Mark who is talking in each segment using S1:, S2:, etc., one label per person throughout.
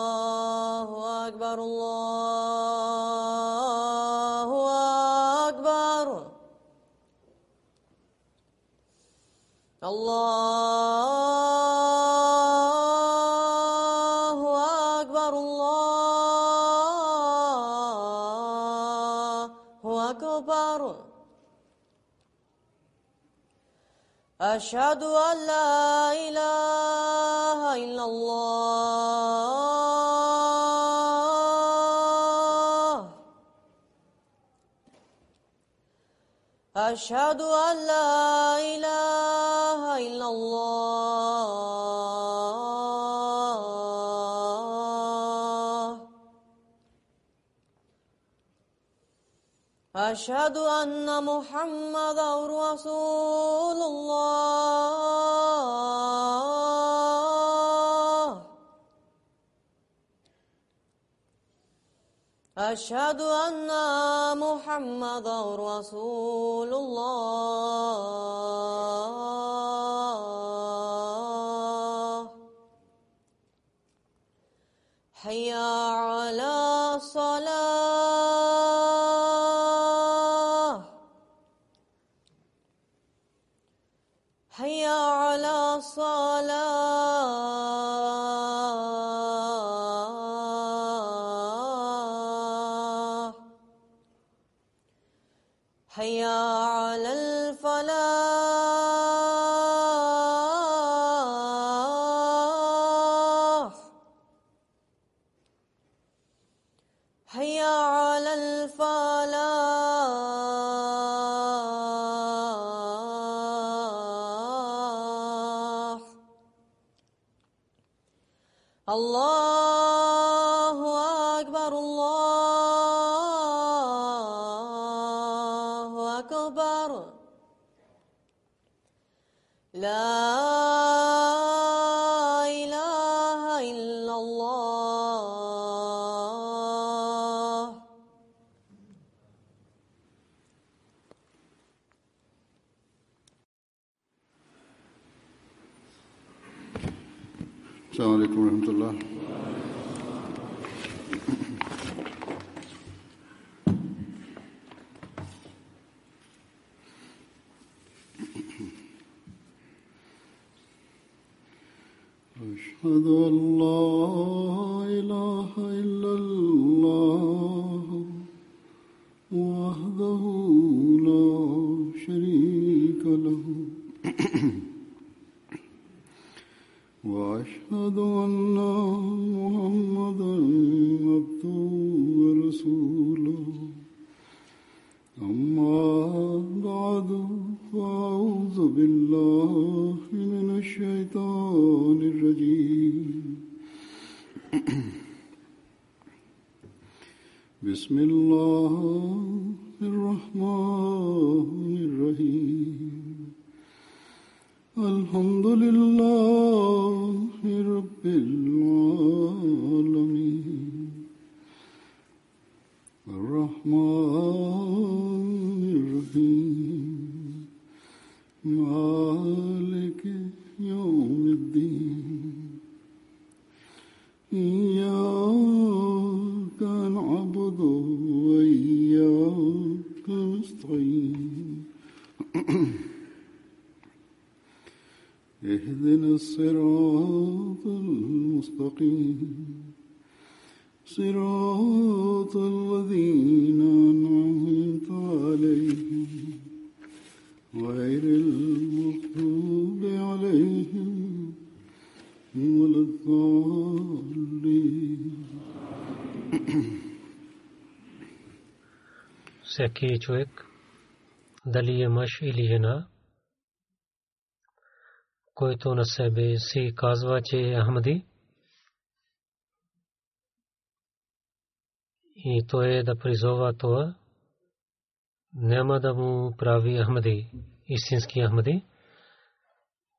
S1: الله أكبر الله أكبر الله أكبر الله أكبر أشهد أن لا إله إلا الله أشهد أن لا إله إلا الله أشهد أن محمدا رسول الله أشهد أن محمدا رسول الله حي على الصلاة حي على الصلاة حي على الفلاح حي على الفلاح الله أكبر الله أكبر لا إله إلا الله
S2: السلام عليكم ورحمة الله. أشهد أن لا إله إلا الله وحده لا شريك له وأشهد أن محمدا عبده ورسوله أما بعد فأعوذ بالله من الشيطان الرجيم بسم الله الرحمن الرحيم الحمد لله رب العالمين الرحمن الرحيم مالك يوم الدين إياك نعبد وإياك نستعين اهدنا الصراط المستقيم صراط الذين أنعمت عليهم غير المغضوب عليهم ولا الضالين.
S3: Всеки човек, дали е мъж или жена, който на себе си казва, че е Ахмади, и той е да призова това, няма да му прави Ахмади, истински Ахмади,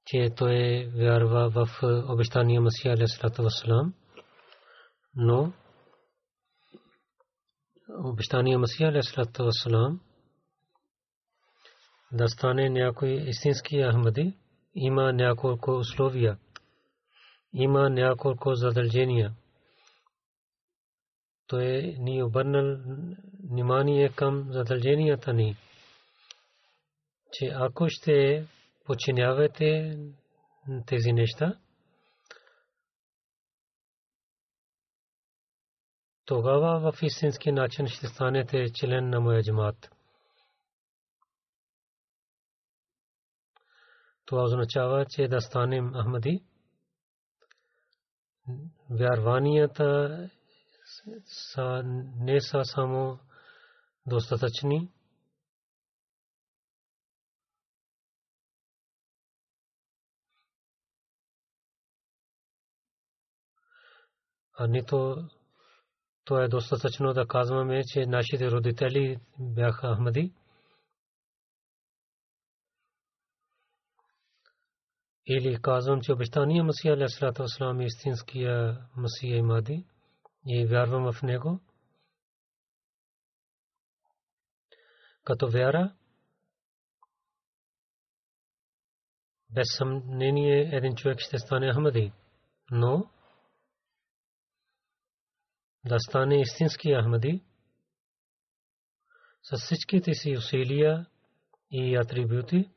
S3: че той вярва в обещания Масия алейхиссалату вассалам, но обещания Масия алейхиссалату вассалам да стане някой истински Ахмади, има няколко условия, има няколко задължения. Той ни обърнал внимание към задълженията ни, че ако ще подчинявате тези неща, тогава в истински начин ще станете член на моя джамат. Това означава, че да станем Ахмади. Вярванията не са само достатъчни, а нито то е достатъчно да казваме, че нашите родители бяха Ахмади. Или казвам, че обещания Масия алейхиссалату вассалам е истинския Масия и Махди и вярвам в него. Като вяра, без съмнение един човек ще стане Ахмади, но да стане истински Ахмади с всичките си усилия и атрибути,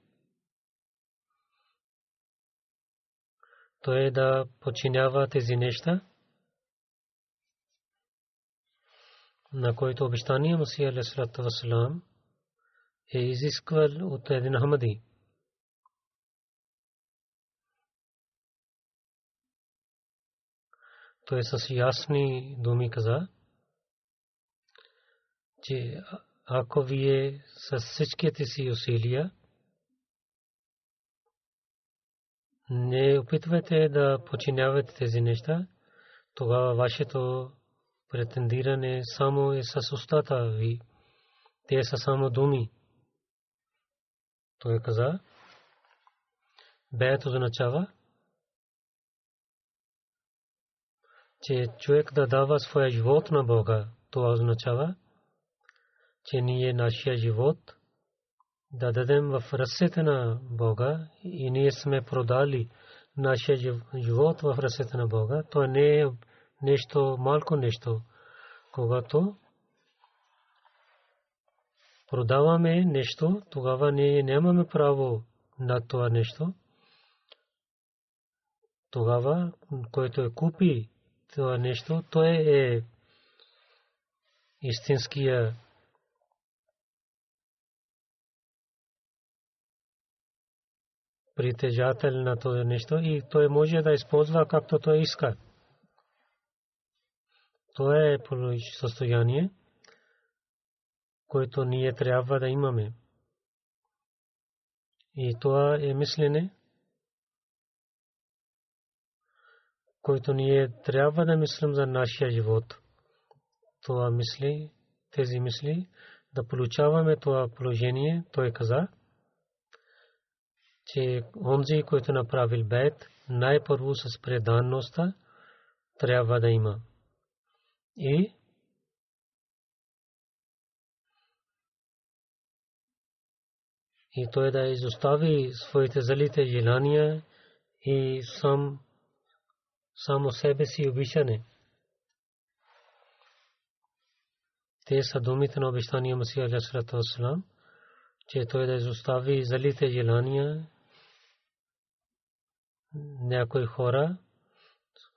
S3: то е да подчинява тези неща, на които обещания Масия алейхиссалату вассалам е изисквал от един Ахмади. Той с ясни думи каза, че ако вие с всичките си усилия не опитвате да подчинявате тези неща, тогава вашето претендиране само е с устата ви. Те са само думи. Той каза, бейт означава, че човек да дава своя живот на Бога. Това означава, че ние нашия живот да дадем в ръцете на Бога и ние сме продали нашия живот в ръцете на Бога. Това не е нещо, малко нещо. Когато продаваме нещо, тогава ние нямаме право на това нещо. Тогава, който е купи това нещо, той е истинския притежател на това нещо и той може да използва както той иска. Това е състояние, което ние трябва да имаме. И това е мислене, който ние трябва да мислим за нашия живот. Това мисли, тези мисли, да получаваме това положение. Той каза, че онзи, който направил бейт, най-първо с преданността трябва да има. И той да изостави своите залите желания и само себе си обичане. Те са думите на обещания Масия алейхиссалату вассалам, че той да изостави залите желания. Някои хора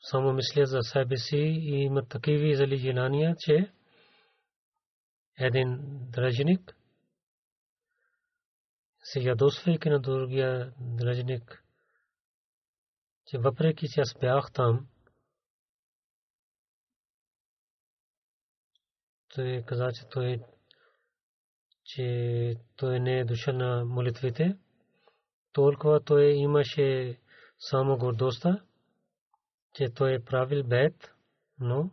S3: само мислят за себе си и имат такива зали желания, че един дръжник се ядосвайки на другия дръжник, че въпреки че аз бях там, той каза, че той не е дошъл на молитвите. Толкова той имаше само гордостта, че той е правил бейт, но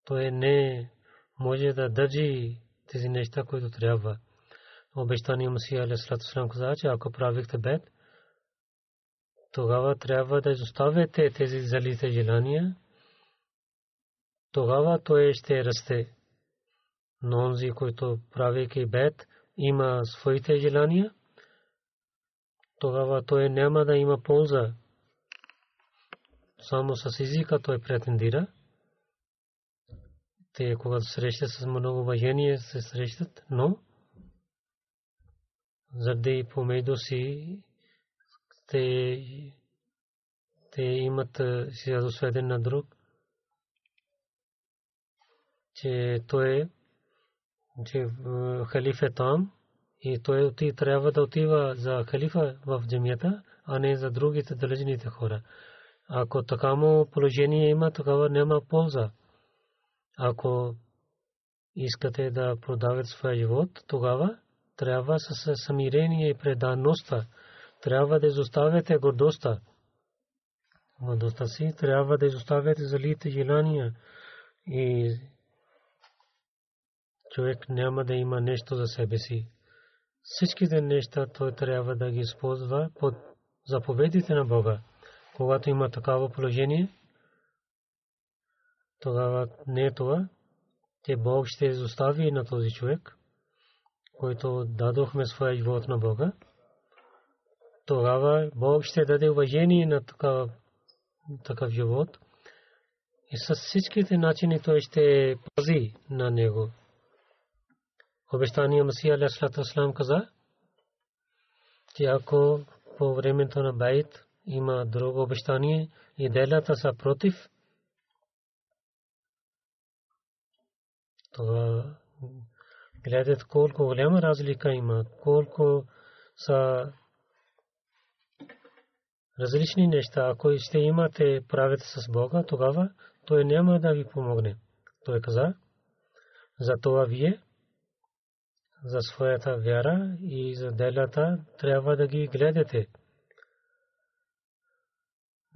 S3: той не може да държи тези неща, които трябва. Обещания Масия алейхиссалату вассалам каза, че ако правихте бейт, тогава трябва да изоставяте тези залите желания, тогава той ще расте. Но онзи, който правейки бейт, има своите желания, тогава той няма да има полза. Само с езика той претендира. Те когато срещат с много уважение се срещат, но заради помежду си те имат си сведен на друг, че той че халиф е там и той трябва да отива за халифа в джамията, а не за другите далечните хора. Ако такамо положение има, тогава няма полза. Ако искате да продавате своя живот, тогава трябва с смирение и предаността. Трябва да изоставяте гордостта. Гордостта си трябва да изоставяте злите желания и човек няма да има нещо за себе си. Всичките неща той трябва да ги използва под заповедите на Бога. Когато има такава положение, тогава не е това, че Бог ще изостави на този човек, който дадохме своя живот на Бога. Тогава Бог ще даде уважение на такъв живот и с всичките начини той ще пази на него. Обещания Масия алейхи салам каза, че ако по времето на байт има друго обещание и делата са против, тогава гледат колко голяма разлика има, колко са различни неща. Ако ще имате правите с Бога, тогава той няма да ви помогне. Той каза, за това вие за своята вяра и за делата трябва да ги гледате.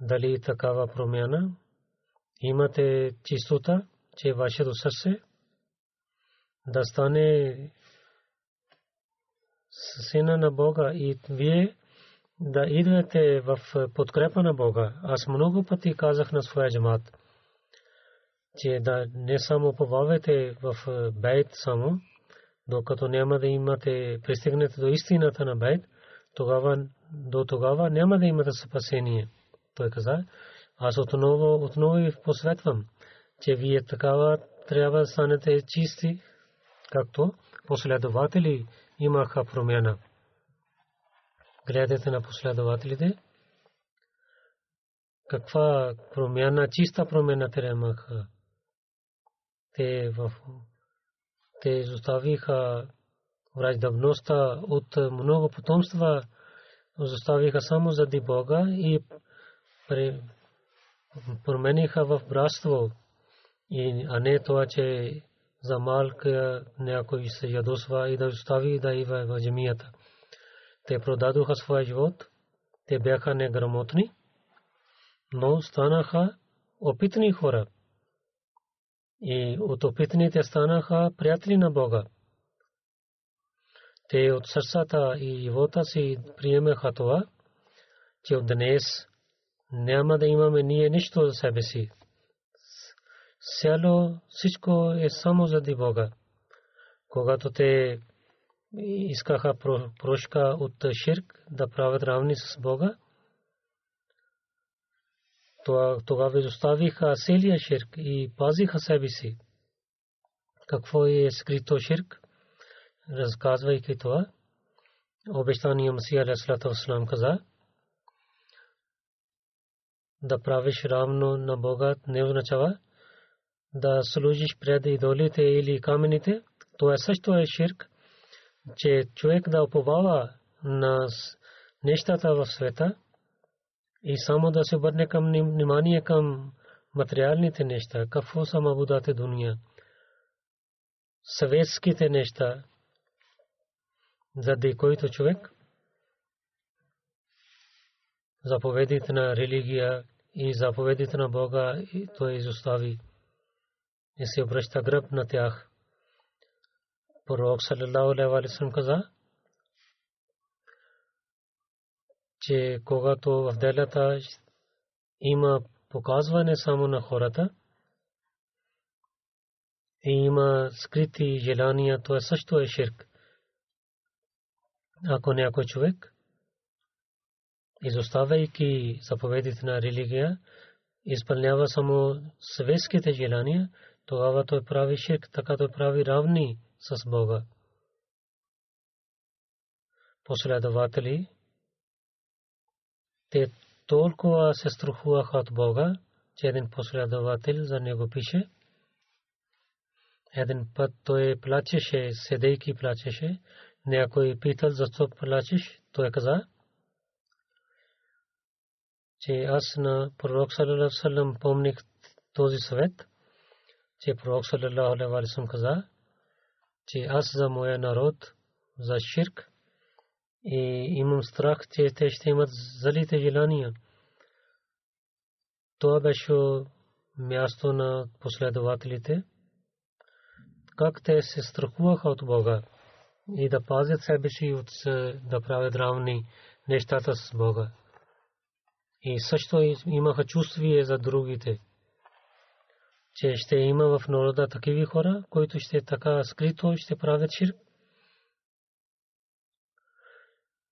S3: Дали такава промяна имате чистота, че вашето сърце да стане сина на Бога и вие да идвате в подкрепа на Бога. Аз много пъти казах на своя джамат, че да не само уповавате в байт само, докато няма да имате пристигнете до истината на байт, до тогава няма да имате спасение. Той каза, аз отново ви посветвам, че вие такава трябва да станете чисти, както последователи имаха промяна. Гледайте на последователите, каква промяна, чиста промяна те имаха. Те изоставиха враждебността от много потомства, изоставиха само заради Бога и промениха в братство, а не това, че за малка някой се ядосва и да остави да идва в джамията. Те продадоха своя живот, те бяха неграмотни, но станаха опитни хора. И от опитните станаха приятели на Бога. Те от сърцата и живота си приемаха това, че от днес няма да имаме ние нищо за себе си. Всичко е само заради Бога. Когато те искаха прошка от ширк да правят равни с Бога, тогава изоставиха целия ширк и пазиха себе си. Какво е скрито ширк? Разказвайки това, обещания Масия алейхи салам каза, да правиш равно на Бога не означава да служиш пред идолите или камените. Това също е ширк, че човек да уповава на нещата в света и само да се обърне към внимание към материалните неща, какво са мабудате дуния, съветските неща, заради който човек заповедите на религия и заповедите на Бога и той изостави и се обръща гръб на тях. Пророк саллалаху алейхи ва саллям каза, че когато в делата има показване само на хората и има скрити желания, това също е ширк. Ако някой човек изоставяйки заповедите на религия, изпълнява само светските желания, тогава той прави ширк, така той прави равни с Бога. Последователи, те толкова се страхуваха от Бога, че един последовател за него пише. Един път той плачеше, седейки плачеше. Някой питал, защо плачеш? Той каза, че аз на пророк саллаллаху алейхи ва саллям помних този съвет, че пророк саллаллаху алейхи ва саллям каза, че аз за моя народ, за ширк, и имам страх, че те ще имат залите желания. Това беше място на последователите, как те се страхуваха от Бога и да пазят себе си от да правят равни нещата с Бога. И също имаха чувствие за другите, че ще има в народа такива хора, които ще така скрито ще правят ширк.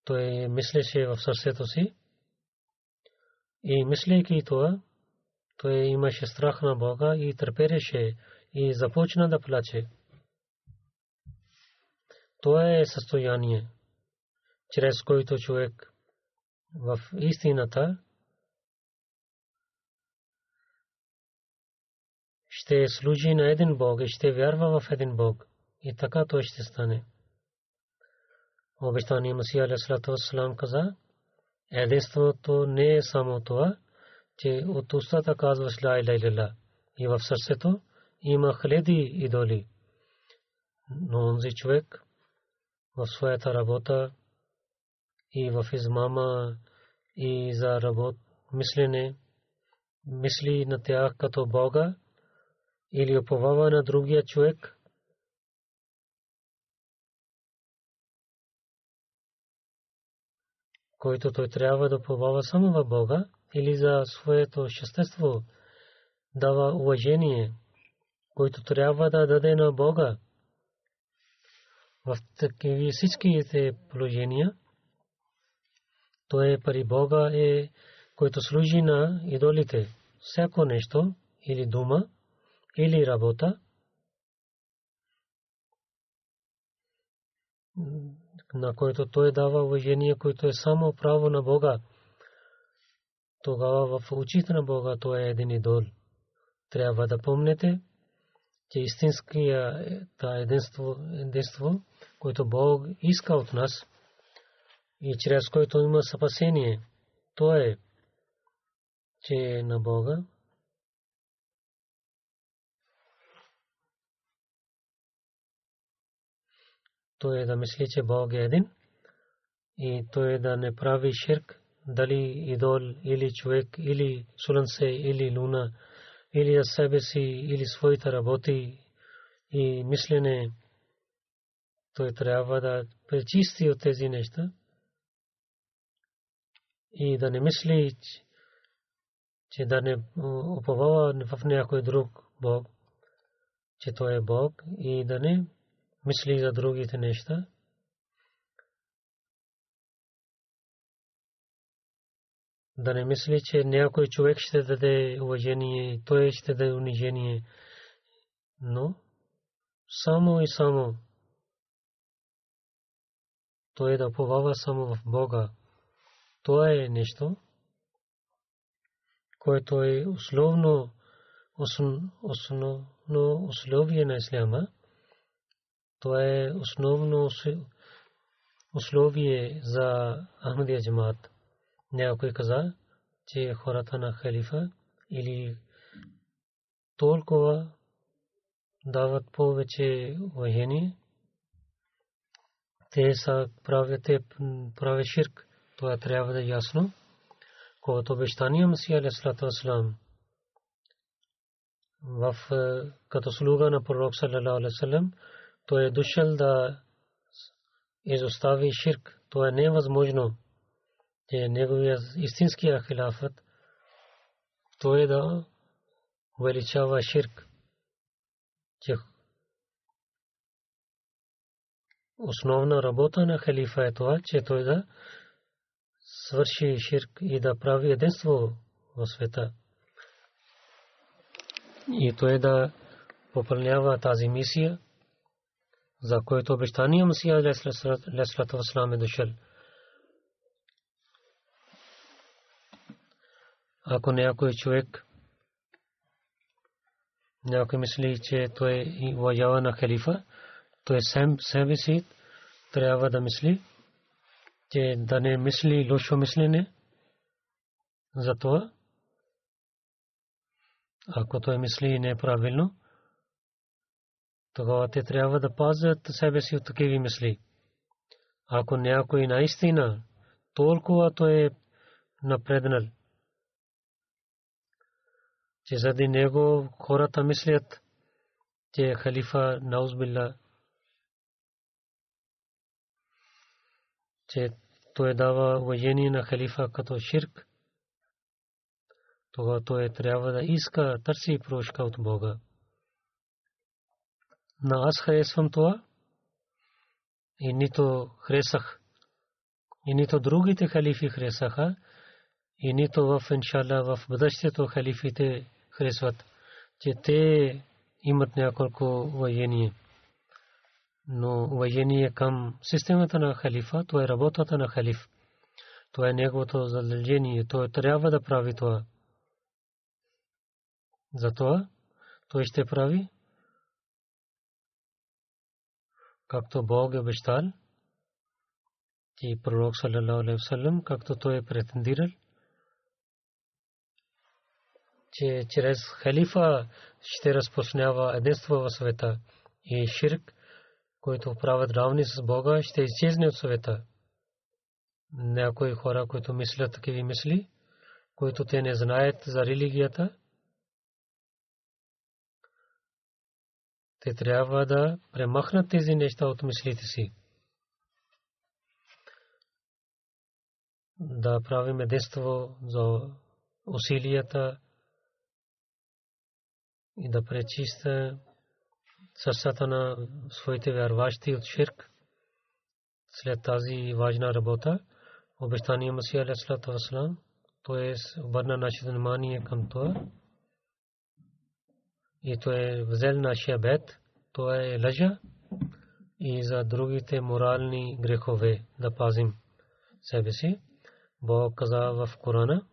S3: Той мислеше в сърцето си и мислейки това, той имаше страх на Бога и търпеше и започна да плаче. Това е състояние, чрез който човек в истината ще служи на един Бог и ще вярва в един Бог. И така той ще стане. Обещания Масия алейхи салам каза, единството не е само това, че от устата казваш ла иляха илlallah и в сърцето има хиляди идоли. Но онзи човек в своята работа и в измама и за мислене мисли на тях като Бога или уповава на другия човек, който той трябва да уповава само в Бога или за своето същество, дава уважение, който трябва да даде на Бога. В такива всичките положения, той пари Бога е, който служи на идолите. Всяко нещо, или дума, или работа, на който той дава уважение, което е само право на Бога, тогава в очите на Бога той е един идол. Трябва да помните, че истинското единство, което Бог иска от нас и чрез което има спасение, то е, че на Бога той е да мисли, че Бог е един и той е да не прави ширк, дали идол или човек, или слънце, или луна, или за себе си, или своите работи и мислене. Той трябва да пречисти от тези неща и да не мисли, че да не уповава в някой друг Бог, че той е Бог, и да не мисли за другите неща. Да не мисли, че някой човек ще даде уважение и той ще даде унижение. Но само и само той да уповава само в Бога. Това е нещо, което е основно условие на исляма. Това е основно условие за Ахмадия джамаат. Някой каза, че хората на халифа или толкова дават повече уважение, те правят ширк. Това трябва да е ясно. Когато обещания Масия алейхи салам като слуга на пророк саллаллаху алейхи ва саллям, той е дошъл да изостави ширк. Това е невъзможно. Неговия истинския хилафът, той да увеличава ширк. Че основна работа на халифа е това, че той да свърши ширк и да прави единство в света. И той да попълнява тази мисия, за което обещания Месия алейхиссалату вассалам е дошъл. Ако някой човек някой мисли, че той уважава на халифа, той сам себе си трябва да мисли, че да не мисли лошо мислене за това. Ако той мисли неправилно, тогава те трябва да пазят себе си от такива мисли. Ако някой наистина толкова той е напреднал, че заради него хората мислят, че халифа наузбилла, че той дава уважение на халифа като ширк, тогава той трябва да иска, търси прошка от Бога. На аз харесвам това и нито харесах, и нито другите халифи харесаха, и нито в иншалла в бъдещето халифите харесват, че те имат няколко уважение. Но уважение към системата на халифа, това е работата на халиф. Това е неговото задължение, той трябва да прави това. Затова той ще прави както Бог е обещал, и пророк саллалаху алейхи ва саллям, както той е претендирал, че чрез халифа ще разпространява единство в света и ширк, който правят равни с Бога, ще изчезне от света. Някои хора, които мислят такива мисли, които те не знаят за религията, те трябва да премахнат тези неща от мислите си. Да правим единство за усилията и да пречиста сърцата на своите вярващи от ширк. След тази важна работа, обещания Месия алейхиссалату вассалам, той обърна нашето внимание към това. И той е взел нашия бед, това е лъжа и за другите морални грехове да пазим себе си. Бог каза в Корана: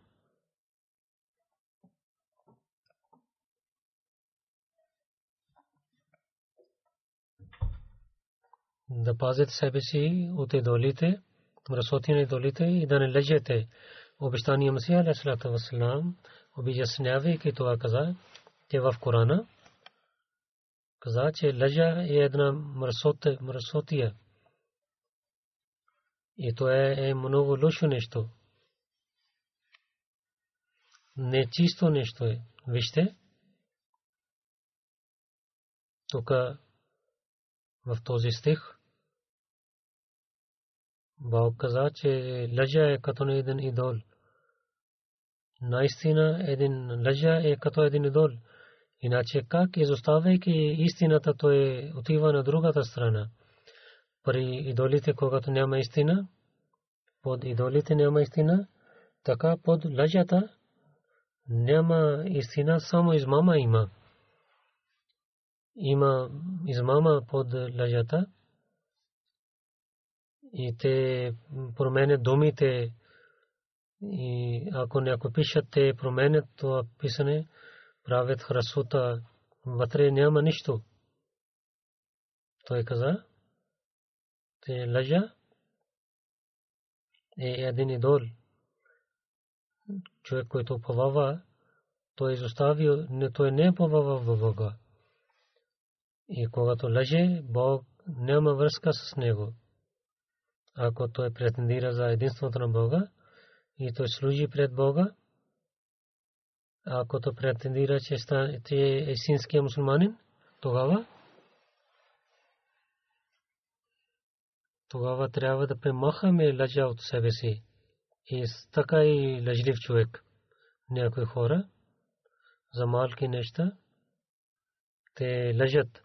S3: да пазите себе си от идолите, мръсоти на идолите и да не лъжете. Обещания Месия алейхиссалату вассалам, обяснявайки това, каза, че в Корана каза, че лъжа е една мръсотия. И то е много лошо нещо. Нечисто нещо е. Вижте, тук в този стих Бог каза, че лъжа е като един идол. Наистина един лъжа е като един идол. Иначе как, изоставяйки истината, той отива на другата страна. При идолите, когато няма истина, под идолите няма истина, така под лъжата няма истина, само измама има. Има измама под лъжата и те променят думите. И ако някой пишат, те променят това писане, правят красота, вътре няма нищо. Той каза, че лъжа е един идол. Човек, който уповава, той изостави, той не уповава в Бога. И когато лъже, Бог няма връзка с него. Ако той претендира за единството на Бога и той служи пред Бога, ако той претендира, че е истинския мусулманин, тогава трябва да премахаме лъжа от себе си. И така и лъжлив човек. Някои хора за малки неща те лъжат.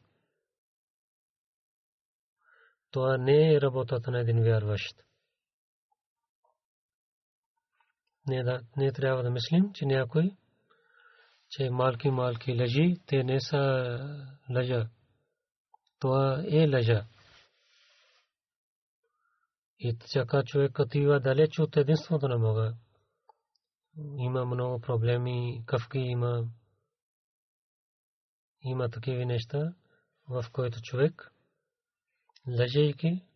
S3: Това не е работата на един вярващ. Не трябва да мислим, че някой, че малки лъжи, те не са лъжа. Това е лъжа. И така човек отива далеч от единството на Бога. Има много проблеми, кафки има такива неща, в които човек, лъжейки,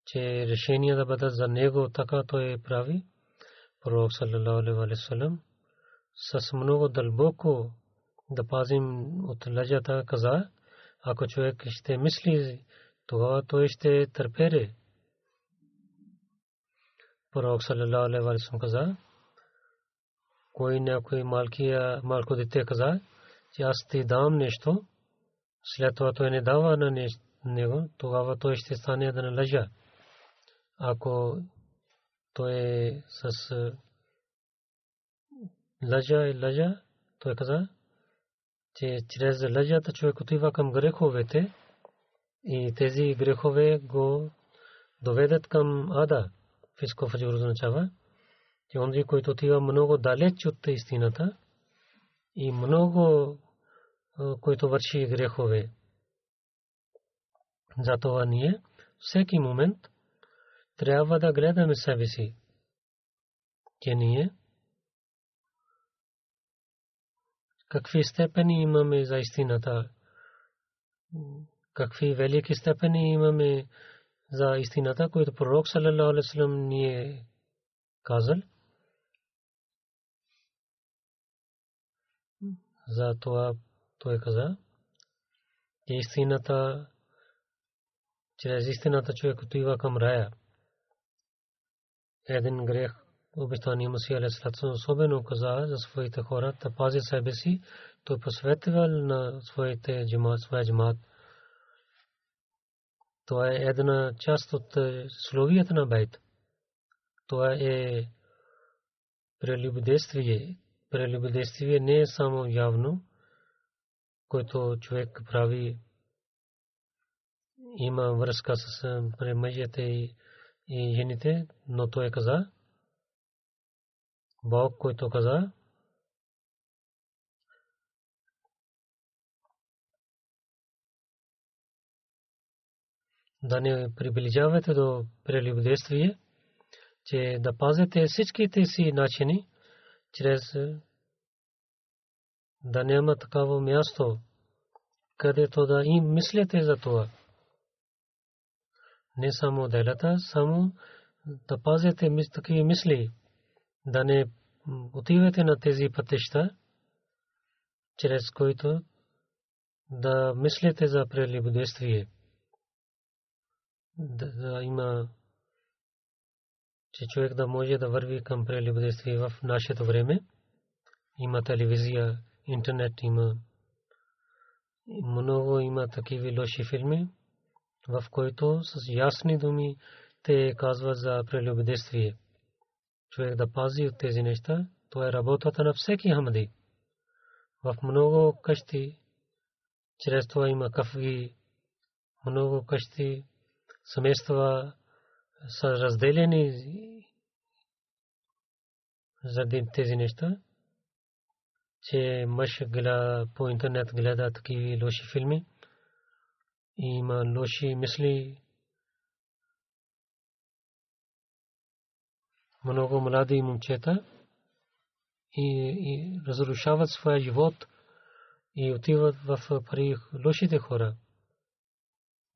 S3: че решения да бъдат за него, така той прави. Пророк саллалаху алейхи ва саллям с много дълбоко да пазим от лъжата каза, ако човек ще мисли, тогава той ще търпее. Пророк саллалаху алейхи ва саллям каза, някой малко дете каза, че аз ти дам нещо, след това той не дава на него, тогава той ще стане да не лъжа. Ако той е с лъжа, той каза, че чрез лъжата човек отива към греховете и тези грехове го доведат към ада. Фиско фаджур означава, че онзи, който отива много далеч от истината и много, който върши грехове. Затова ние всеки момент трябва да гледаме себе си, че ние какви степени имаме за истината, какви велики степени имаме за истината, които пророк саллалаху алейхи ва саллям ни е казал. За това той каза, че истината, чрез истината човек отива към рая. Един грех, обещания Масия алейхи салам особено каза за своите хора, да пази себе си, той посветвал на своя джамат. Това е една част от словията на байт. Това е прелюбодействие. Прелюбодействие не е само явно, който човек прави, има връзка с мъжете и жените, но той каза, Бог, който каза, да не приближавате до прелюбодействие, че да пазите всичките си начини, чрез да няма такава място, където да им мислите за това. Не само делата, само да пазите такива мисли, да не отивате на тези пътища, чрез които да мислите за прелюбодействие. Да има, че човек да може да върви към прелюбодействие в нашето време. Има телевизия, интернет, има много, има такива лоши филми, в които с ясни думи те казват за прелюбодействие. Човек да пази от тези неща, това е работата на всеки хамади. В много къщи, чрез това има кафи, много къщи, семейства са разделени заради тези неща, че мъж гледа по интернет, гледа такива лоши филми и има лоши мисли. Много млади момчета и разрушават своя живот и отиват в при лошите хора.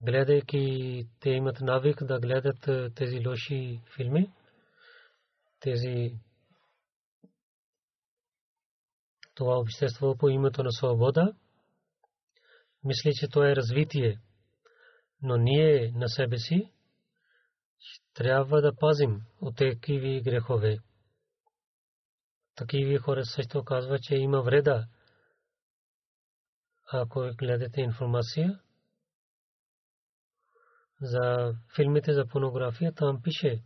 S3: Гледайки, те имат навик да гледат тези лоши филми, това общество по името на свобода мисли, че това е развитие, но ние на себе си трябва да пазим от такива грехове. Такива хора също казват, че има вреда. Ако гледате информация за филмите за порнография, там пише,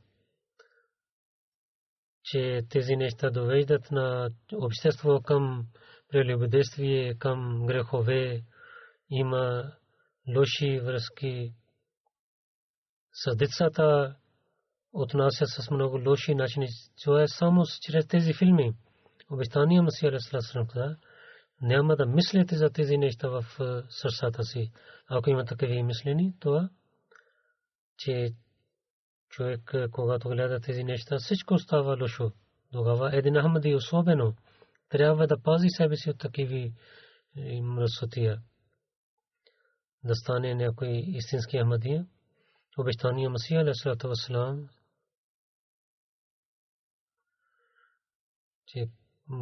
S3: че тези неща довеждат на общество към прелюбодействие, към грехове, има лоши връзки с децата, отнася с много лоши начини. Това е само чрез тези филми. Обещания Масия алейхи салам каза, няма да мислите за тези неща в сърцата си. Ако има такива мислени, това, че човек, когато гледа тези неща, всичко става лошо. Тогава един Ахмади особено трябва да пази себе си от такива мръсотия. Да стане някой истински Ахмади. Обещания Масия алейхи салам, че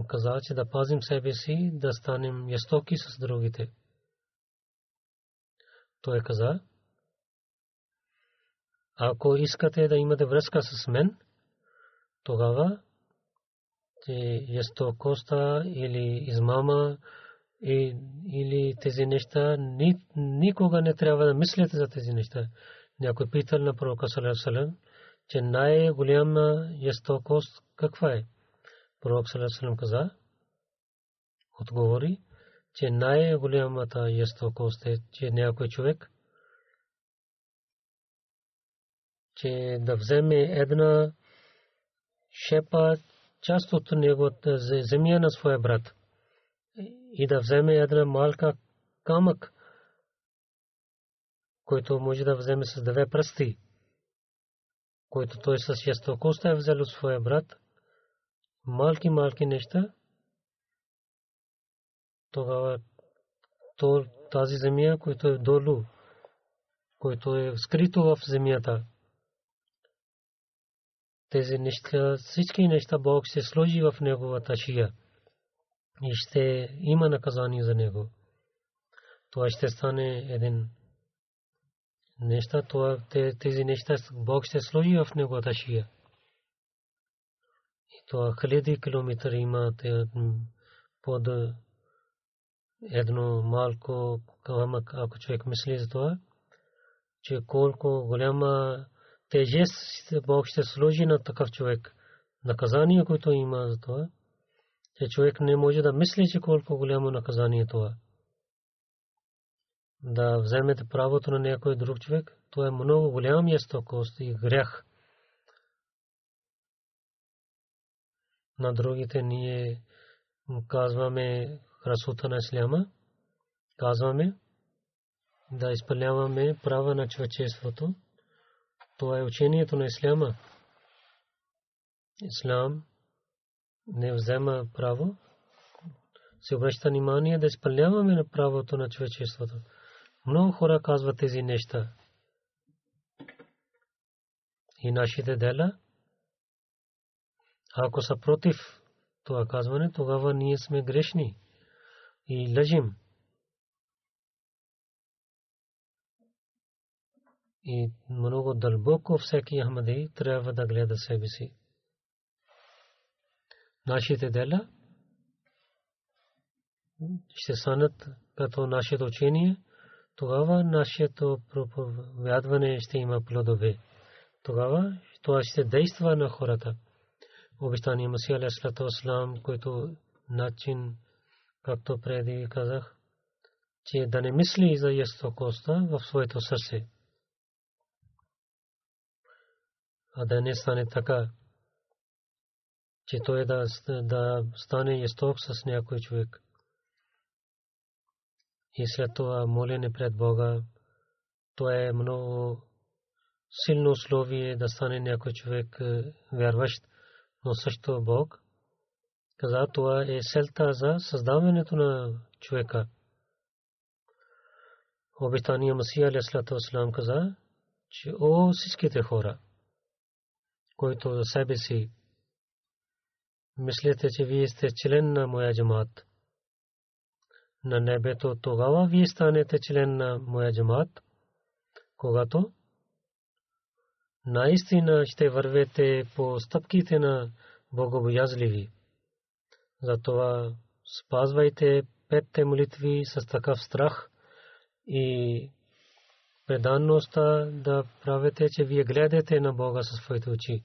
S3: каза, че да пазим себе си, да станем ястоки с другите. Той каза, ако искате да имате връзка с мен, тогава ястокостта или измама или тези неща, никога не трябва да мислите за тези неща. Някой питал на пророка саллаллаху алейхи ва саллям, че най-голяма ястокост каква е? Пророк саллаллаху алейхи ва саллям каза, отговори, че най-голямата ястокост е, че някой човек, че да вземе една шепа част от неговата земя на своя брат и да вземе една малка камък, който може да вземе с две пръсти, който той с ястокост е взел от своя брат, малки неща, тогава тази земя, която е долу, който е скрито в земята, тези неща, всички неща Бог ще сложи в неговата шия и ще има наказание за него. Това ще стане един неща, тези неща Бог ще сложи в неговата шия. И това хиляди километри има под едно малко камък, ако човек мисли за това, че колко голяма тежест Бог ще сложи на такъв човек. Наказание, което има за това, че човек не може да мисли, че колко голямо наказание е това. Да вземете правото на някой друг човек, това е много голям ястокост и грях. На другите ние казваме красота на исляма, казваме да изпълняваме права на човечеството. Това е учението на исляма. Ислам не взема право, се обръща внимание да изпълняваме на правото на човечеството. Много хора казват тези неща. И нашите дела, ако са против това казване, тогава ние сме грешни и лъжим. И много дълбоко всеки Ахмади трябва да гледа себе си. Нашите дела ще станат като нашето учение, тогава нашето проповядване ще има плодове. Тогава това ще действа на хората. Обещание Масия алейхи салам, който начин, както преди казах, че да не мисли за ястокостта в своето сърце. А да не стане така, че той да стане ясток с някой човек. И след това молене пред Бога, то е много силно условие да стане някой човек вярващ, но също Бог каза, това е целта за създаването на човека. Обещания Масия алейхи салам каза, че о всичките хора, които за себе си мислите, че вие сте член на моя джамат на небето, тогава вие станете член на моя джамат, когато наистина ще вървете по стъпките на богобоязливи. Затова спазвайте петте молитви с такъв страх и преданността да правите, че вие гледате на Бога със своите очи.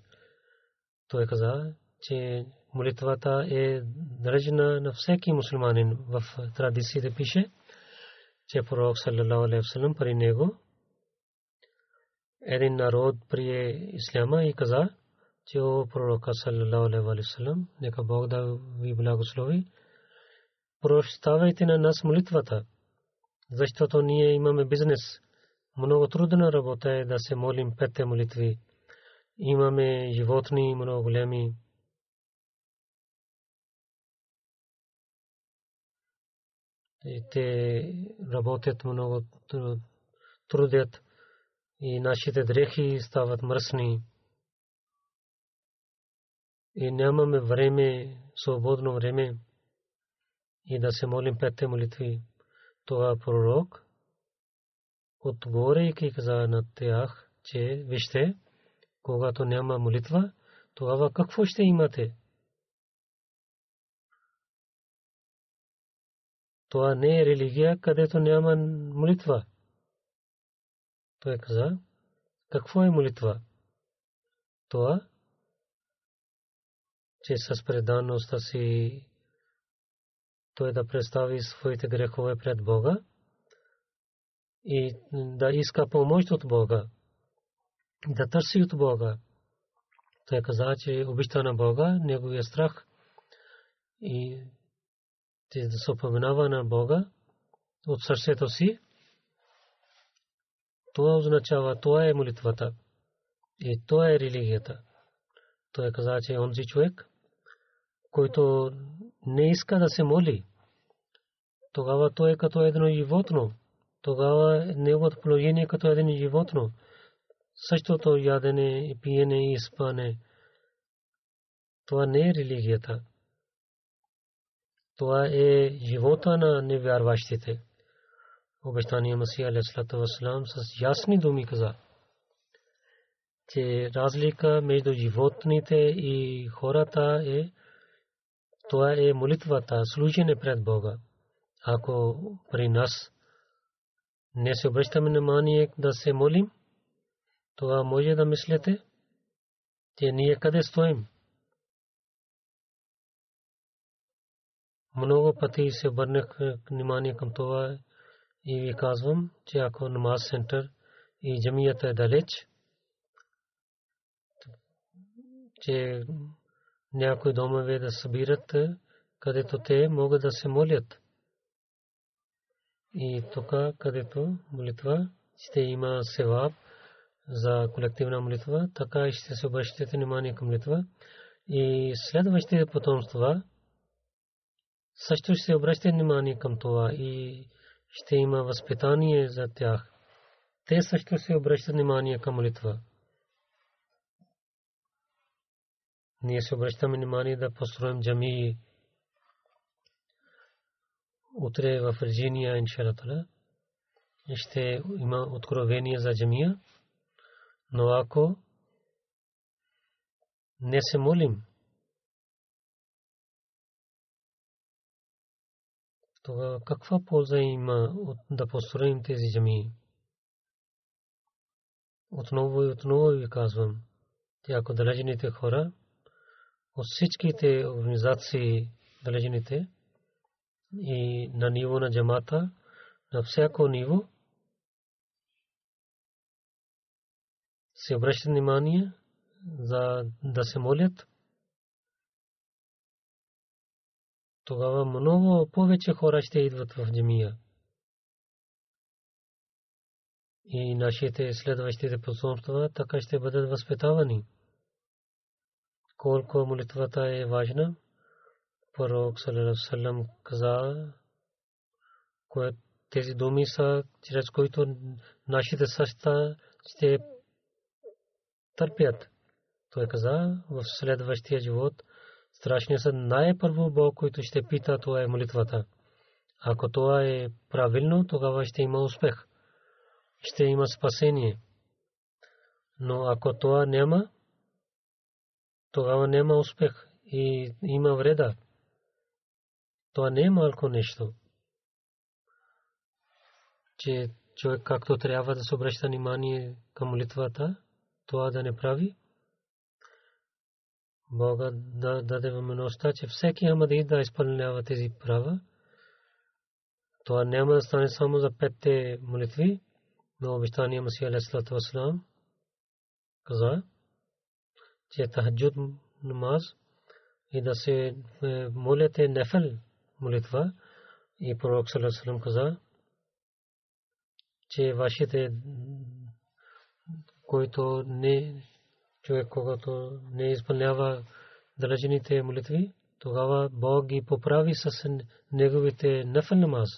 S3: Той каза, че молитвата е държана на всеки мусулманин. В традициите пише, че пророк саллаллаху алейхи ва саллям при него един народ прие исляма и каза, че о пророка саллалаху алейхи ва саллям, нека Бог да ви благослови, прощавайте на нас молитвата, защото ние имаме бизнес. Много трудна работа е да се молим петте молитви. Имаме животни много големи. Те работят много, трудят и нашите дрехи стават мръсни. И нямаме време, свободно време и да се молим петте молитви. Това пророк отговорейки каза на тях, че вижте, когато няма молитва, тогава какво ще имате? Това не е религия, където няма молитва. Той каза, какво е молитва? Това, че с предаността си той да представи своите грехове пред Бога и да иска помощ от Бога, да търси от Бога. Той каза, че обичта на Бога, неговия страх и да се упоменава на Бога от сърцето си. Това означава, това е молитвата и това е религията. Той каза, че онзи човек, който не иска да се моли, тогава той е като едно животно. Тогава неговото положение е като един животно. Същото ядене и пиене и спане. Това не е религията. Това е живота на невярващите. Обещания Масия алейхиссалату вассалам с ясни думи каза, че разлика между животните и хората е, това е молитвата, служене пред Бога. Ако при нас не се обръщаме внимание да се молим, това може да мислите, че ние къде стоим. Много пъти се обърнах внимание към това и ви казвам, че ако намаз център и джамията е далеч, че някои домове да събират, където те могат да се молят. И тук, където молитва, ще има севаб за колективна молитва, така и ще се обръщате внимание към молитва. И следващите потомства също ще се обръщате внимание към това и ще има възпитание за тях. Те също се обръщат внимание към молитва. Ние се обръщаме внимание да построим джамии. Утре в Вирджиния, иншаллах, ще има откровение за джамия. Но ако не се молим, тогава каква полза има да построим тези джамии? Отново и отново ви казвам, че ако далечените хора от всичките организации, далечените и на ниво на джамата, на всяко ниво, се обръщат внимание за да се молят, тогава много повече хора ще идват в джамия. И нашите следващите потомства така ще бъдат възпитавани. Колко молитвата е важна. Пророк саллалаху алейхи ва саллям каза, тези думи са, чрез които нашите сърца ще търпят. Той каза, в следващия живот страшният съд най-първо Бог, който ще пита, това е молитвата. Ако това е правилно, тогава ще има успех. Ще има спасение. Но ако това няма, тогава няма успех и има вреда. Това не е малко нещо, че човек както трябва да се обръща внимание към молитвата, това да не прави. Бога да даде възможността, че всеки Ахмади да изпълнява тези права. Това няма да стане само за петте молитви, но обещания Масия алейхиссалату вассалам каза, че тахаджуд намаз и да се молите нефл молитва. И пророк саллаллаху алейхи ва саллям каза, че вашите, който не човек, когато не изпълнява дължимите молитви, тогава Бог ги поправи с неговите нафил намаз.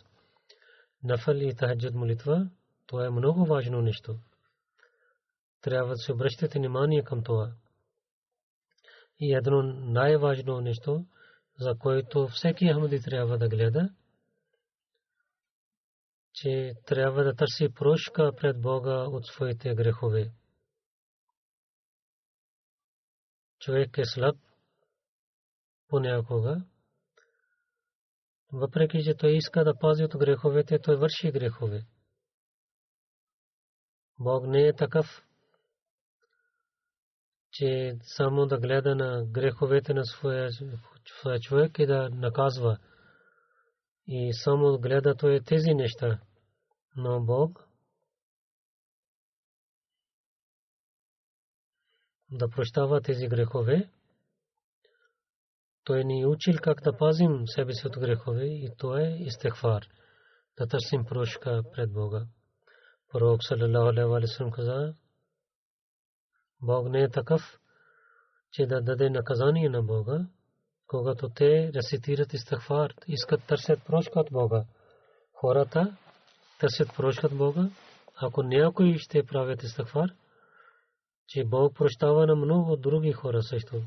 S3: Нафил и тахаджуд молитва, това е много важно нещо. Трябва да се обръщате внимание към това. И едно най-важно нещо, за което всеки ахмади трябва да гледа, че трябва да търси прошка пред Бога от своите грехове. Човек е слаб понякога. Въпреки че той иска да пази от греховете, той върши грехове. Бог не е такъв, че само да гледа на греховете на своя човек и да наказва. И само гледа той тези неща. Но Бог да прощава тези грехове. Той ни учил как да пазим себе си от грехове и то е истигфар. Да търсим прошка пред Бога. Пророк саллаллаху алейхи ва саллям каза, Бог не е такъв, че да даде наказание на Бога, когато те рецитират истигфар, искат търсят прошка от Бога. Хората търсят прошка от Бога, ако някой ще правят истигфар, че Бог прощава на много други хора също.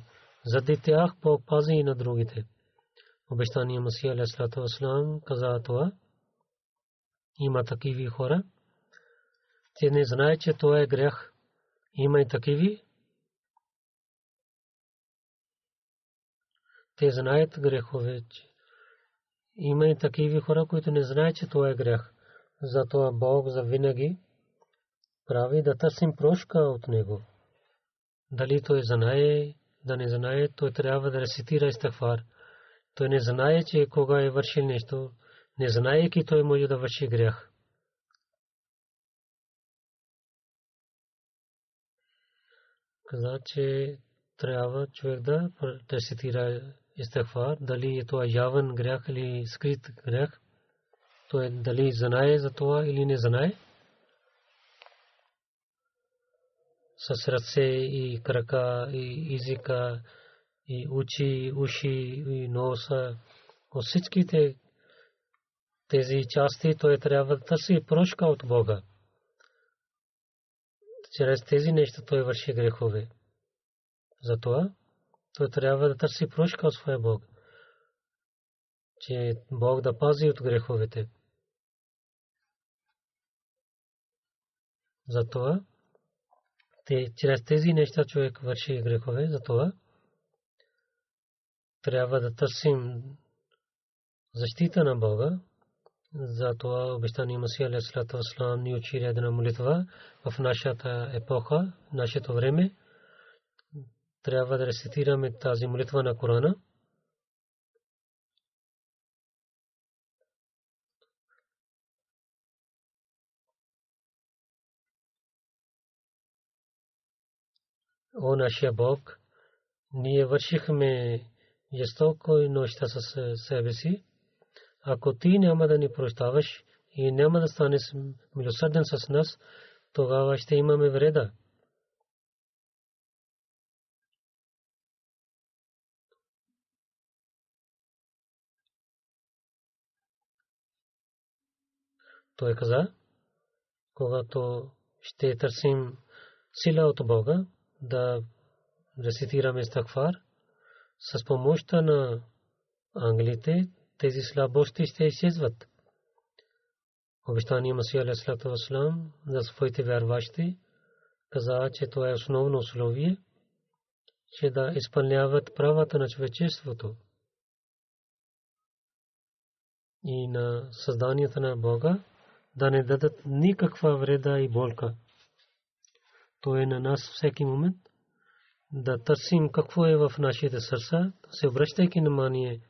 S3: Заради тях Бог пази и на другите. Обещания Масия алейхи ва саллям каза това. Има такива хора, те не знаят, че това е грях. Има и такива. Те знаят грехове. Има и такива хора, които не знаят, че това е грях. Затова Бог завинаги прави да търсим прошка от него. Дали той знае, да не знае, той трябва да рецитира истигфар. Той не знае, че кога е вършил нещо, не знаейки той може да върши грях. Каза, че трябва човек да рецитира истигфар, дали е това явен грях или скрит грях. Той дали знае за това или не знае. С ръце и крака и езика и очи, уши и носа. От всичките тези части той трябва да търси прошка от Бога. Чрез тези неща той върши грехове. Затова той трябва да търси прошка от своя Бог, че Бог да пази от греховете. Затова чрез тези неща човек върши грехове. Затова трябва да търсим защита на Бога. Затова обещания Масия алейхи ва саллям ни учи една молитва в нашата епоха, нашето време. Трябва да рецитираме тази молитва на Корана. О нашия Бог, ние вършихме жестоко и нощта със себе си. Ако ти няма да ни прощаваш и няма да станеш милосърден с нас, тогава ще имаме вреда. Той каза, когато ще търсим сила от Бога, да рецитираме истигфар, с помощта на ангелите, тези слабости ще изчезват. Обещания Масия алейхи ва саллям за своите вярващи каза, че това е основно условие, че да изпълняват правата на човечеството и на създанията на Бога, да не дадат никаква вреда и болка. То е на нас всеки момент да търсим какво е в нашите сърца, се обръщайки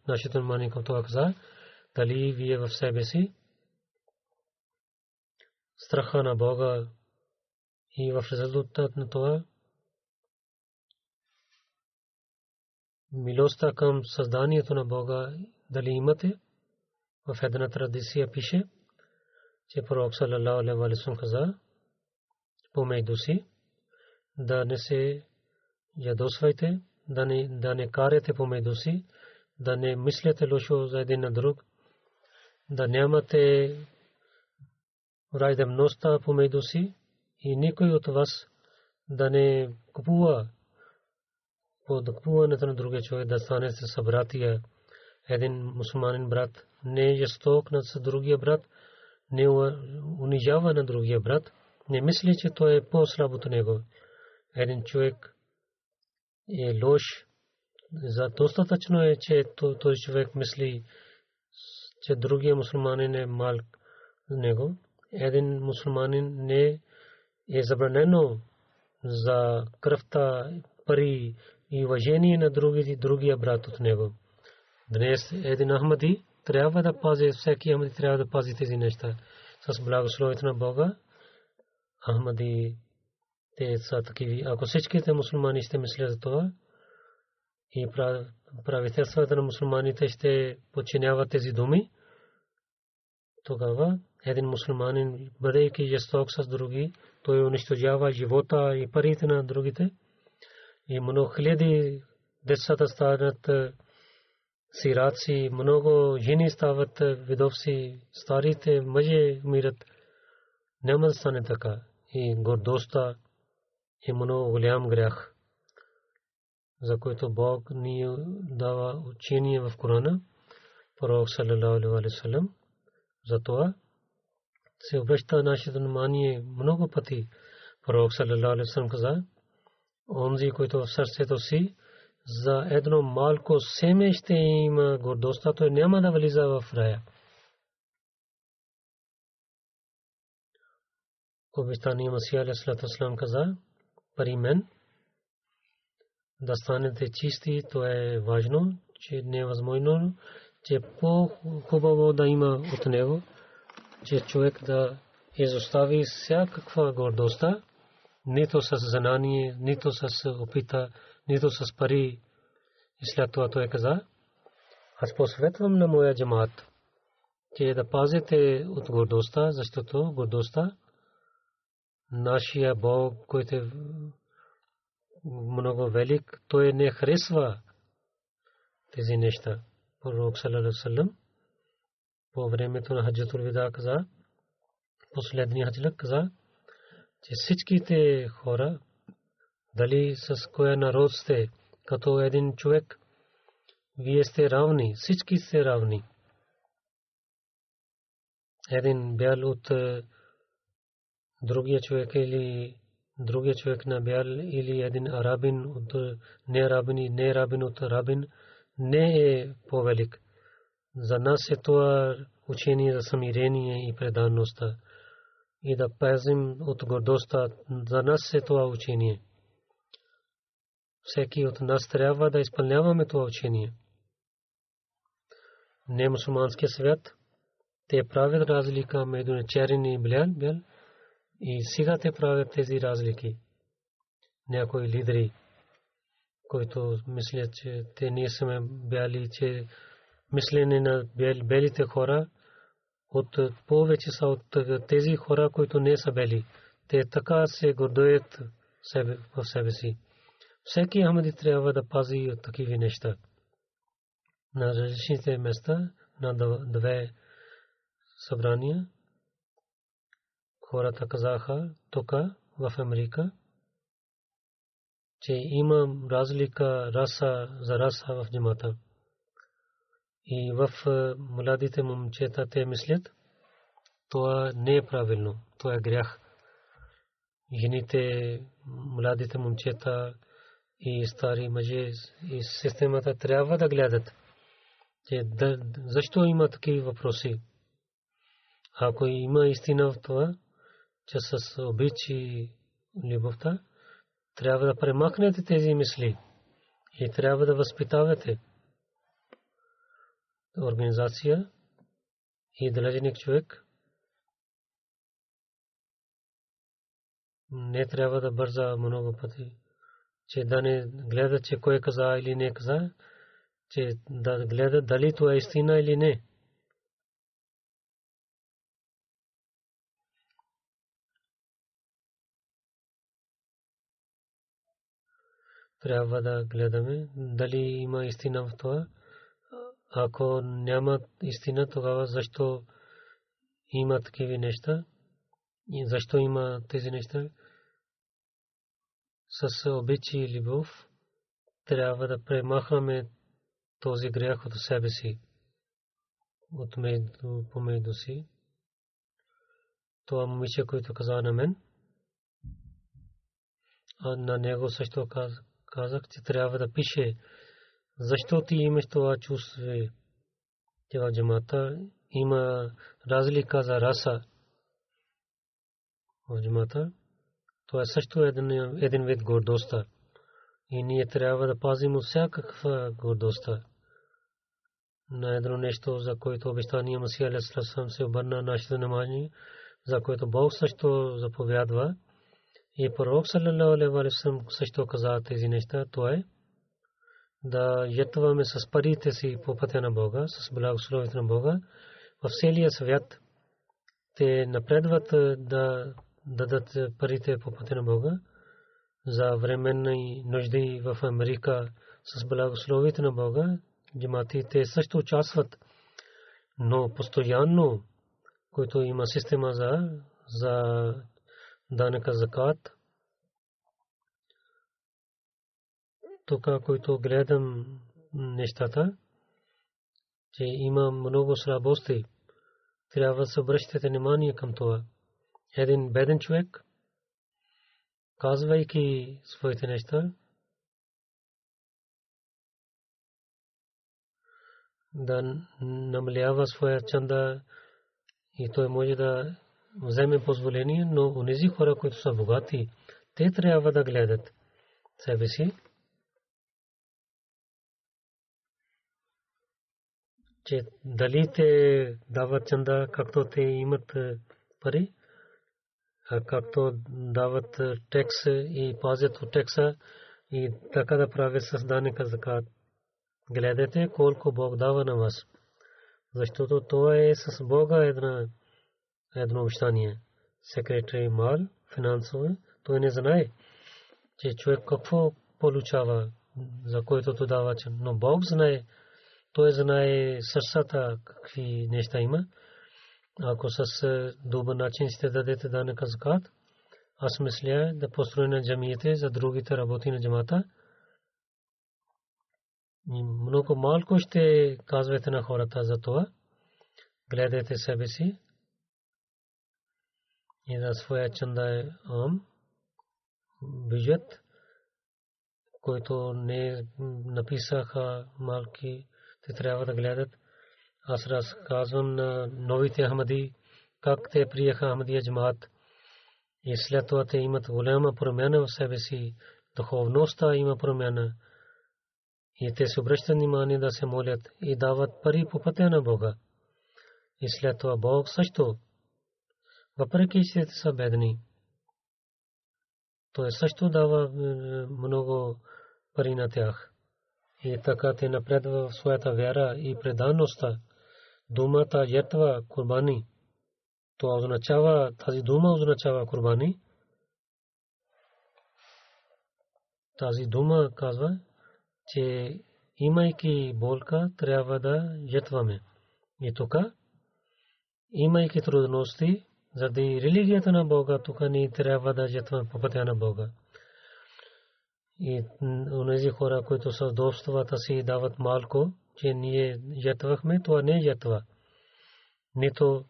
S3: нашето внимание към това каза, дали вие в себе си страха на Бога и в резултат на това милостта към създанието на Бога дали имате? В една традиция пише, че пророк саллалаху алейхи ва саллям каза помежду си да не се ядосвайте, да не карате помежду си, да не мислите лошо за един на друг, да нямате враждебността помежду си и никой от вас да не купува под купуването на другия човек, да стане с събратия. Един мусулманин брат не е жесток на другия брат, не унижава на другия брат, не мисли, че той е по-слаб от него. Един човек е лош, за достатъчно е, че този човек мисли, че другия мусулманин е малък за него. Един мусулманин не е забранено за кръвта, пари и уважение на другия брат от него. Днес един Ахмади трябва да пази, всеки Ахмади трябва да пази тези неща. С благословието на Бога, Ахмади те са такива. Ако всичките мусулмани ще мислят за това и правителствата на мусулманите ще подчиняват тези думи, тогава един мусулманин, бъдейки жесток с други, той унищожава живота и парите на другите. И много хиляди децата стават сираци, много жени стават видовци, старите мъже умират. Няма да стане така. И гордостта е много голям грях, за който Бог ни дава учение в Корана. Пророк саллалаху алейхи ва саллям затова се обръща нашето внимание много пъти. Пророк саллалаху алейхи ва саллям каза, онзи, който в сърцето си за едно малко семе ще има гордостта, той няма да влиза в рая. Обещания Масия алейхи салам каза, при мен да станете чисти, то е важно, че не е възможно, че по-хубаво да има от него, че човек да изостави всякаква гордостта, нито с знание, нито с опита, нито с пари. И след това той каза, аз посъветвам на моя джамаат, че да пазите от гордостта, защото гордостта, нашия Бог, който е много велик, той не харесва тези неща. Пророк саллалаху алейхи ва саллям по времето на хаджатул вида каза, последния хаджлък каза, че всичките хора, дали с коя народ сте, като един човек, вие сте равни, всички сте равни. Един бял от другия човек или другия човек на бял или един арабин от неарабин и неарабин от арабин не е по-велик. За нас е това учение за смирение и преданността и да пазим от гордостта. За нас е това учение. Всеки от нас трябва да изпълняваме това учение. Не мусулманския свят, те правят разлика между черен и бял и сега те правят тези разлики. Някои лидери, които мислят, че те не са бяли, че мислене на белите хора от повече са от тези хора, които не са бели. Те така се гордеят в себе си. Всеки Ахмади трябва да пази от такива неща. На различните места, на две събрания, хората казаха тук в Америка, че има разлика за раса в джамата. И в младите момчета те мислят, това не е правилно, това е грях. Жените, младите момчета и стари мъже и системата трябва да гледат, защо има такива въпроси. Ако има истина в това, че с обич и любовта, трябва да премахнете тези мисли и трябва да възпитавате организация и длъжник човек. Не трябва да бърза много пъти. че да не гледат, че кой каза или не каза, че да гледат дали това е истина или не. Трябва да гледаме дали има истина в това. Ако няма истина, тогава защо има такива неща? И защо има тези неща? С обичай и любов трябва да премахваме този грях от себе си, от помежду си. Това момиче, който каза на мен, а на него също казах, че трябва да пише защо ти имаш това чувство. Това джамата има разлика за раса в джамата. Това е също един вид гордостта. И ние трябва да пазим от всякаква гордостта. На едно нещо, за което обещания Масия алейхи салам се обърна нашите намази, за което Бог също заповядва. И пророк саллалаху алейхи ва саллям също каза тези неща. Това е да ятваме с парите си по пътя на Бога, с благословението на Бога. В целия свят те напредват да дадат парите по пътя на Бога. За временни нужди в Америка с благословението на Бога, джаматите също участват, но постоянно, който има система за данъка закат. Тук, който гледам нещата, че има много слабости, трябва да се обръщате внимание към това. Един беден човек, казвайки своите неща, да намалява своя чанда и той може да вземе позволение, но онези хора, които са богати, те трябва да гледат себе си, че дали те дават чанда, както те имат пари, както дават текс и пазят от текса и така да правят с данъка закат. Гледайте колко Бог дава на вас. Защото това е с Бога едно обещание. Секретари мал, финансово, той не знае, че човек какво получава, за който то дава. Но Бог знае, той знае сърцата какви неща има. Ако с добър начин сте дадете данъка закат, аз мисля да построя джамиите за другите работи на джамата. Много малко ще казвате на хората за това. Гледайте себе си и за своя чанда е бюджет, който не написаха малки, те трябва да гледат. Аз разказвам на новите Ахмади как те приеха Ахмадия джамаат и след това те имат голяма промяна в себе си, духовността има промяна и те се обръщат внимание да се молят и дават пари по пътя на Бога. И след това Бог също, въпреки че те са бедни, той също дава много пари на тях. И така те напредва в своята вяра и предаността. Думата ятва курбани. Това означава, тази дума означава курбани. Тази дума казва, че имайки болка, трябва да ятваме. И тук, имайки трудности, заради религията на Бога, тук ни трябва да ятваме по пътя на Бога. И онези хора, които са удобствата си дават малко, че ние ятвахме, това не е ятва. Нито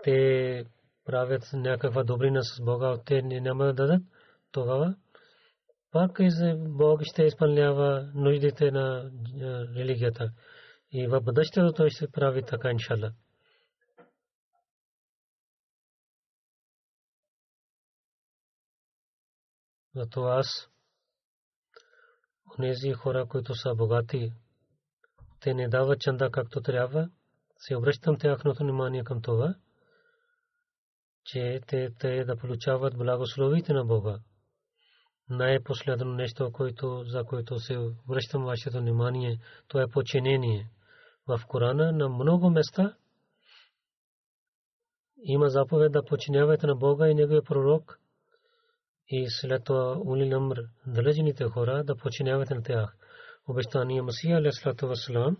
S3: те правят някаква добрина с Бога, те няма да дадат, тогава пак Бог ще изпълнява нуждите на религията. И в бъдещето той ще прави така, иншалла. Затова аз, онези хора, които са богати, те не дават чанда както трябва, се обръщам тяхното внимание към това, че те да получават благословите на Бога. най-последно нещо, за което се връщам вашето внимание, то е подчинение. В Корана на много места има заповед да подчинявате на Бога и Неговия пророк, и след това улил амр, далечните хора, да подчинявате на тях. Обещания Масия алейхиссалату вассалам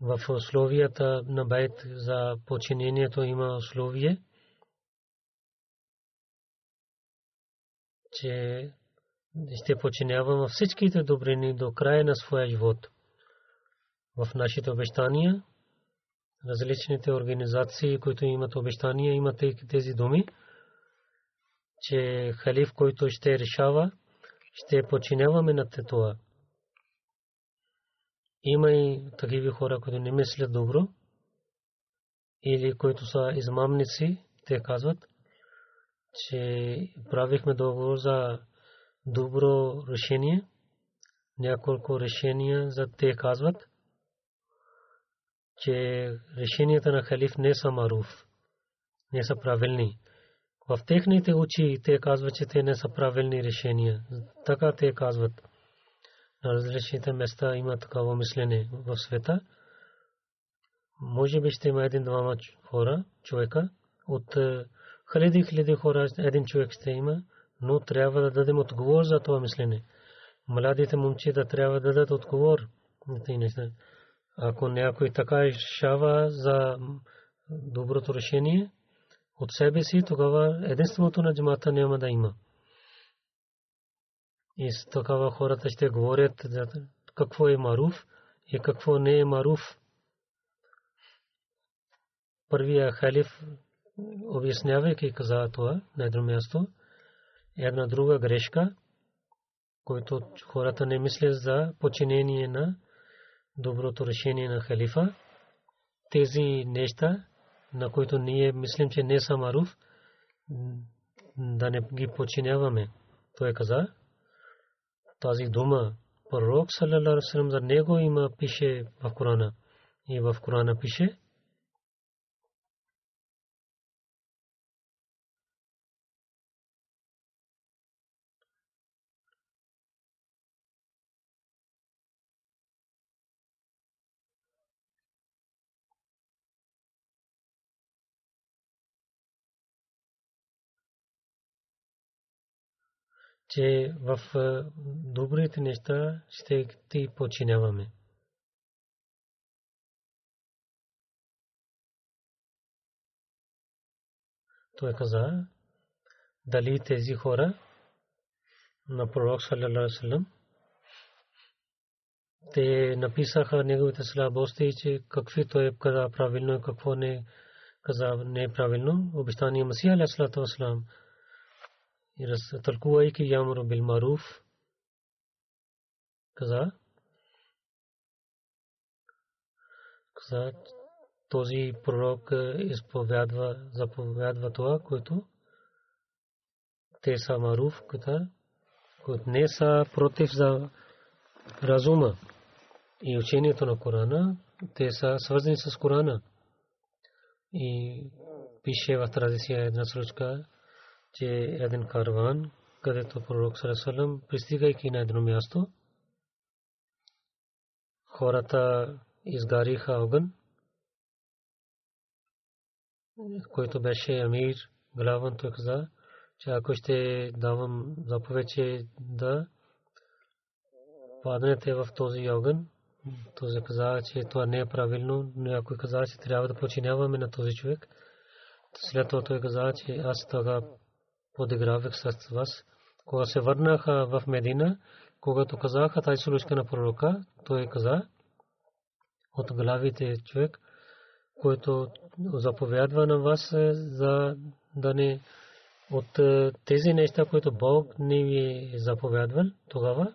S3: в условията на байт за подчинението има условие, че ще подчинявам всичките добрини до края на своя живот. В нашите обещания, различните организации, които имат обещания, имат тези думи, че халиф, който ще решава, ще подчиняваме на това. Има и такива хора, които не мислят добро, или които са измамници, те казват, че правихме договор за добро решение. Няколко решения за те казват, че решенията на халиф не са маруф, не са правилни. В техните очи те казват, че те не са правилни решения. Така те казват. На различните места има такава мислене в света. Може би ще има един-двама хора, човека, от хиляди хора, един човек ще има, но трябва да дадем отговор за това мислене. Младите момчета трябва да дадат отговор на тези неща. Ако някой така решава за доброто решение от себе си, тогава единственото на джамата няма да има. И с такава хората ще говорят какво е маруф и какво не е маруф. Първия халиф, обяснявайки каза това на едно място, една друга грешка, който хората не мислят за подчинение на доброто решение на халифа. Тези неща, на които ние мислим, че не са маруф, да не ги подчиняваме. Той каза, тази дума пророк саллалаху алейхи ва саллям за него има пише в Корана. И в Корана пише, че в добрите неща ще ти подчиняваме. Той каза, дали тези хора на пророк саллалаху алейхи ва саллям, те написаха неговите слабости, че какви той каза правилно и какво не каза неправилно. Обещания Масия алейхиссалату вассалам, и тълкувайки ямру бил маруф, каза, този пророк заповядва това, което те са маруф, които не са против за разума и учението на Корана, те са свързани с Корана. И пише в традиция една случка, че един караван, където пророк саллалаху алейхи ва саллям, пристигайки на едно място, хората изгариха огън, който беше амир, главен. Той каза, че ако ще давам заповед, че да паднете в този огън, той каза, че това не е правилно. Някой каза, че трябва да подчиняваме на този човек. След това той каза, че аз така подигравах с вас. Когато се върнаха в Медина, когато казаха тази случка на пророка, той каза, от главите човек, който заповядва на вас за да не от тези неща, които Бог не ви е заповядвал, тогава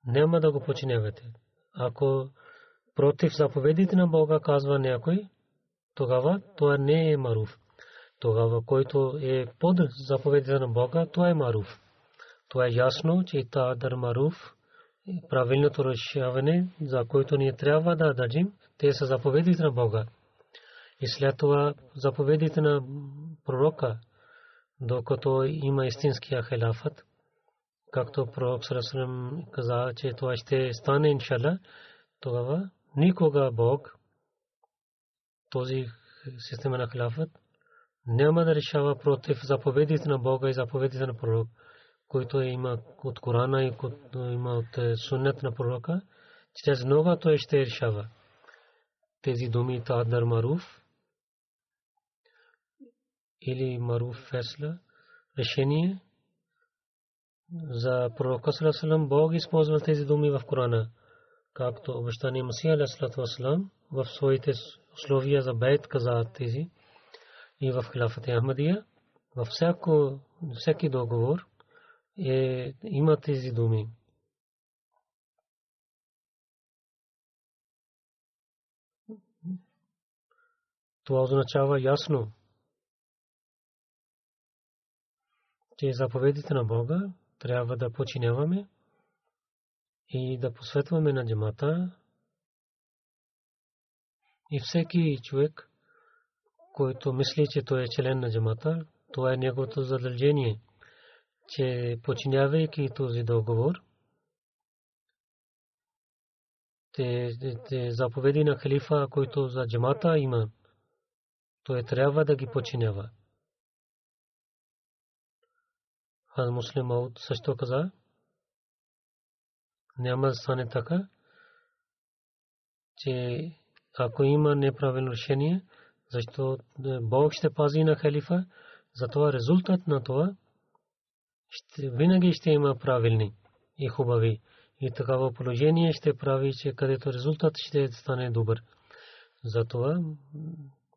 S3: няма да го подчинявате. Ако против заповедите на Бога казва някой, тогава това не е маруф. Тогава, който е под заповедите на Бога, това е маруф. Това е ясно, че та'адар маруф, правилното решаване, за който ние трябва да държим, те са заповедите на Бога. И след това заповедите на пророка, докато има истинския хилафът, както пророк саллаллаху каза, че това ще стане иншалла, тогава никога Бог този система на хилафът няма да решава против заповедите на Бога и заповедите на пророк, които има от Корана и които има от суннет на пророка, чрез нова той ще решава. Тези думи Та'аддар Маруф или Маруф Фесла, решение за пророка саллаллаху алейхи ва саллям, Бог използвал тези думи в Корана, както обещания Масих алейхи ва саллям в своите условия за бейт каза тези и в хилафът Ахмадия, във всеки договор има тези думи. Това означава ясно, че заповедите на Бога трябва да подчиняваме и да посветваме на джамата. И всеки човек, който мисли, че той е член на джамата, това е неговото задължение, че подчинявайки този договор, те заповеди на халифа, който за джамата има, той трябва да ги подчинява. Аз Муслим Мауд също каза, няма да стане така, че ако има неправилно решение, защо Бог ще пази на халифа, затова резултат на това винаги ще има правилни и хубави. И такава положение ще прави, че където резултат ще стане добър. Затова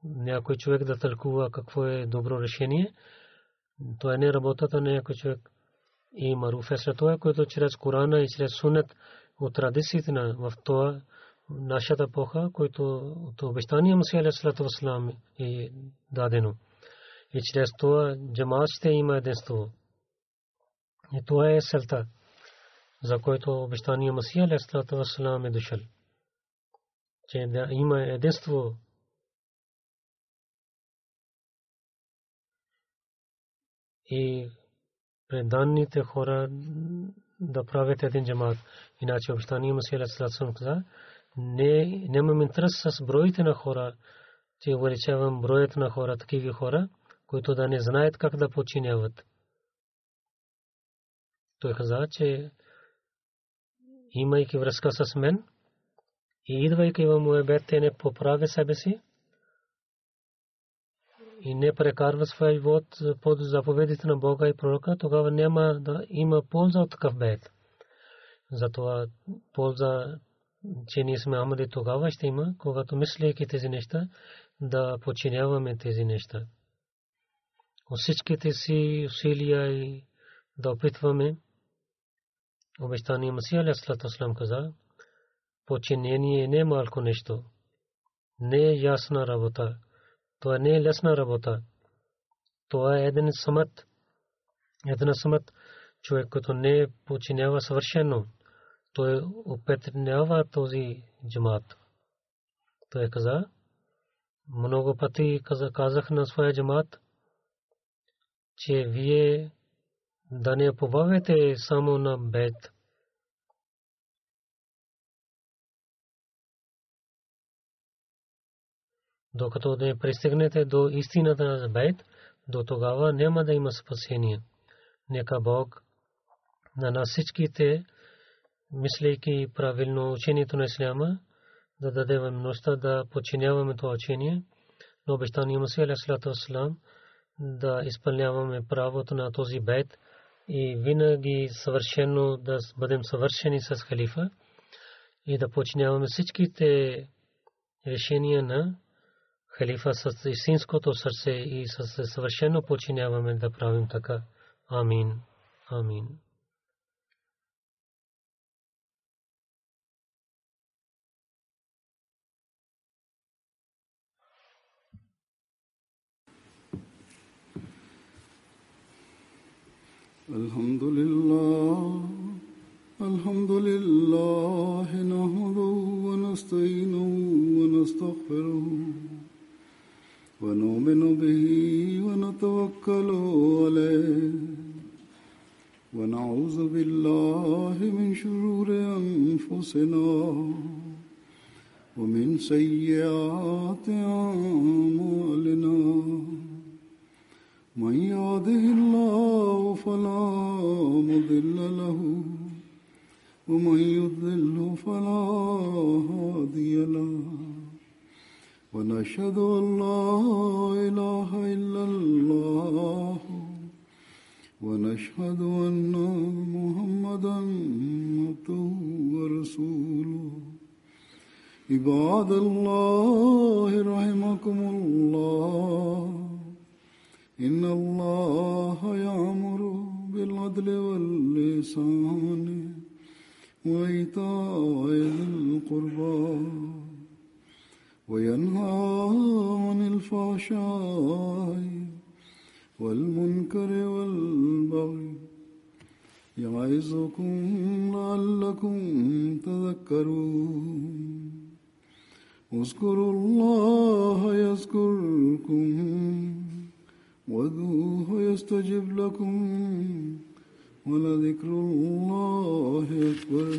S3: някой човек да тълкува какво е добро решение, това не работата на някой човек. И Маруф е след това, което чрез Корана и чрез Сунет от традициите в това нашата епоха, който от обещания Масих алейхи ва саллям е дадено. И чрез това джамат ще има единство. И това е целта, за който обещания Масих алейхи ва саллям е дошъл. Че да има единство. И преданните хора да правят един джамат. Иначе обещания Масих алейхи ва саллям каза, нямам интерес с броите на хора, че увеличавам броят на хора, такива хора, които да не знаят как да подчиняват. Той каза, че имайки връзка с мен и идвайки в моя бед, те не поправят себе си и не прекарват своя живот под заповедите на Бога и пророка, тогава няма да има полза от такъв бед. Затова полза, че ние сме Ахмади, тогава ще има, когато мислейки тези неща, да подчиняваме тези неща. От всичките си усилия и да опитваме. Обещания Масих алейхи ва саллям каза, подчинение не е малко нещо, не е ясна работа, това не е лесна работа. Това е един самът човек, който не подчинява съвършено. Той опетнява този джамат. Той каза, много пъти казах на своя джамат, че вие да не побавяте само на бед. Докато не пристигнете до истината на бед, до тогава няма да има спасение. Нека Бог на нас всичките, мислейки правилно учението на исляма, да даде възможността да подчиняваме това учение, но обещания Масих алейхи ва саллям да изпълняваме правото на този бед и винаги съвършено да бъдем съвършени с халифа и да подчиняваме всичките решения на халифа с истинското сърце и с съвършено подчиняваме да правим така. Амин. Амин.
S2: الحمد لله نحمده ونستعينه ونستغفره ونؤمن به ونتوكل عليه ونعوذ بالله من شرور أنفسنا ومن سيئات أعمالنا من يهده الله فلا مضل له ومن يضلل فلا هادي له ونشهد أن لا إله إلا الله ونشهد أن محمدا عبده ورسوله عباد الله رحمكم الله إن الله يأمر بالعدل والإحسان وإيتاء ذي القربى وينهى عن الفحشاء والمنكر والبغي يعظكم لعلكم تذكرون اذكروا الله يذكركم وادعوه يستجب لكم ولذكر الله أكبر.